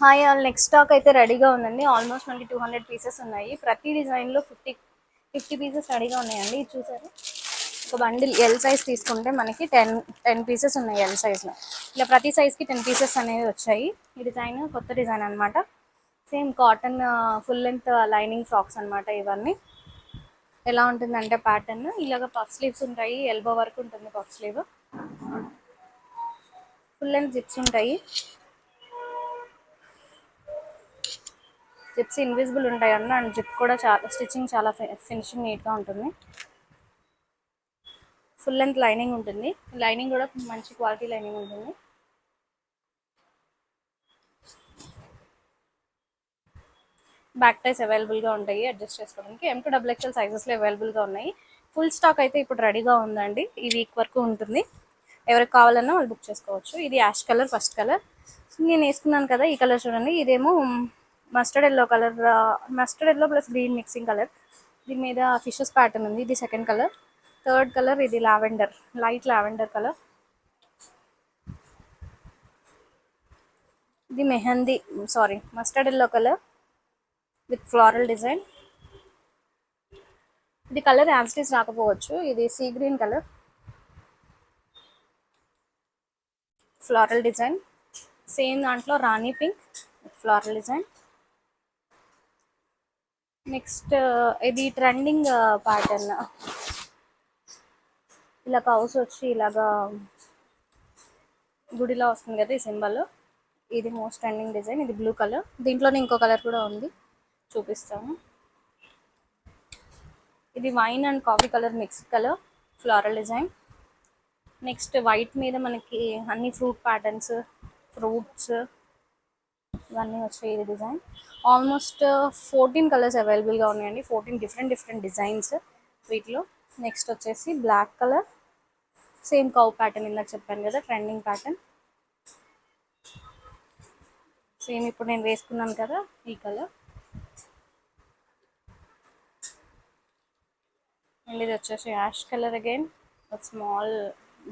Hi all, next stock అయితే రెడీగా ఉందండి. ఆల్మోస్ట్ మనకి 200 పీసెస్ ఉన్నాయి. ప్రతి డిజైన్లో 50 పీసెస్ రెడీగా ఉన్నాయండి. ఇది చూసారు, ఒక బండిల్ ఎల్ సైజ్ తీసుకుంటే మనకి టెన్ పీసెస్ ఉన్నాయి ఎల్ సైజ్లో. ఇలా ప్రతి సైజ్కి 10 పీసెస్ అనేవి వచ్చాయి. ఈ డిజైన్ కొత్త డిజైన్ అనమాట. Same cotton full length lining frocks అనమాట ఇవన్నీ. ఎలా ఉంటుందంటే ప్యాటర్న్ ఇలాగ పఫ్ స్లీవ్స్ ఉంటాయి, ఎల్బో వరకు ఉంటుంది puff slew. Full length zips ఉంటాయి, జిప్స్ ఇన్విజిబుల్ ఉంటాయి అన్న, అండ్ జిప్ కూడా చాలా స్టిచ్చింగ్ చాలా ఫినిషింగ్ నీట్గా ఉంటుంది. ఫుల్ లెంత్ లైనింగ్ ఉంటుంది, లైనింగ్ కూడా మంచి క్వాలిటీ లైనింగ్ ఉంటుంది. బ్యాక్ టైస్ అవైలబుల్గా ఉంటాయి, అడ్జస్ట్ చేసుకోవడానికి. M2XXL సైజెస్లో అవైలబుల్గా ఉన్నాయి. ఫుల్ స్టాక్ అయితే ఇప్పుడు రెడీగా ఉందండి, ఈ వీక్ వరకు ఉంటుంది. ఎవరికి కావాలన్నా వాళ్ళు బుక్ చేసుకోవచ్చు. ఇది యాష్ కలర్, ఫస్ట్ కలర్. నేను వేసుకున్నాను కదా, ఈ కలర్ చూడండి. ఇదేమో mustard yellow colour, mustard yellow plus green mixing colour. దీని మీద ఫిషెస్ ప్యాటర్న్ ఉంది. ఇది సెకండ్ కలర్. థర్డ్ కలర్ ఇది లావెండర్, లైట్ లావెండర్ కలర్. ఇది mehndi, sorry mustard yellow colour with floral design. ఇది కలర్ యాన్స్టీస్ రాకపోవచ్చు. ఇది sea green colour, floral design. Same దాంట్లో rani pink with floral design. Next ఇది ట్రెండింగ్ ప్యాటర్న్, ఇలా కౌస్ వచ్చి ఇలాగా గుడిలా వస్తుంది కదా ఈ సింబల్. ఇది మోస్ట్ ట్రెండింగ్ డిజైన్. ఇది బ్లూ కలర్, దీంట్లోనే ఇంకో కలర్ కూడా ఉంది, చూపిస్తాను. ఇది wine and coffee colour mixed colour, floral design. Next white మీద మనకి అన్ని ఫ్రూట్ ప్యాటర్న్స్, ఫ్రూట్స్ ఇవన్నీ వచ్చాయి. ఇది డిజైన్ ఆల్మోస్ట్ 14 కలర్స్ అవైలబుల్గా ఉన్నాయండి, 14 డిఫరెంట్ డిజైన్స్ వీటిలో. నెక్స్ట్ వచ్చేసి black colour, same cow pattern, ఇందాక చెప్పాను కదా ట్రెండింగ్ ప్యాటర్న్. సేమ్ ఇప్పుడు నేను వేసుకున్నాను కదా ఈ కలర్. అండ్ ఇది వచ్చేసి ash colour again with small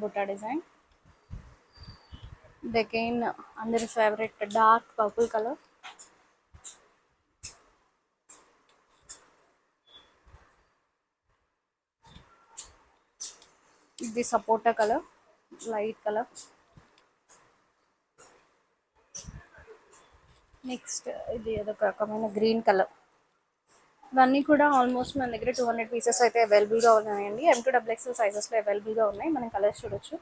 buta design. ఇది అగైన్ అందరి ఫేవరెట్ డార్క్ పర్పుల్ కలర్. ఇది సపోటా కలర్, లైట్ కలర్. నెక్స్ట్ ఇది అదొక రకమైన గ్రీన్ కలర్. ఇవన్నీ కూడా ఆల్మోస్ట్ మన దగ్గర 200 పీసెస్ అయితే అవైలబుల్గా ఉన్నాయండి. M2XXL సైజెస్లో అవైలబుల్గా ఉన్నాయి. మనం కలర్స్ చూడొచ్చు.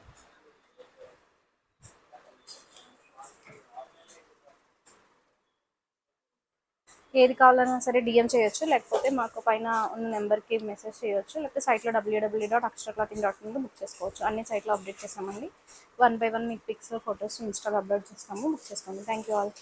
ఏది కావాలన్నా సరే డిఎం చేయొచ్చు, లేకపోతే మాకు పైన ఉన్న నెంబర్కి మెసేజ్ చేయొచ్చు, లేకపోతే సైట్లో www.akshaclothing.in బుక్ చేసుకోవచ్చు. అన్ని సైట్లో అప్డేట్ చేస్తామండి. 1 by 1 మీకు పిక్స్, ఫొటోస్ ఇన్స్టాలో అప్లోడ్ చేస్తాము. బుక్ చేసుకోండి. Thank you all.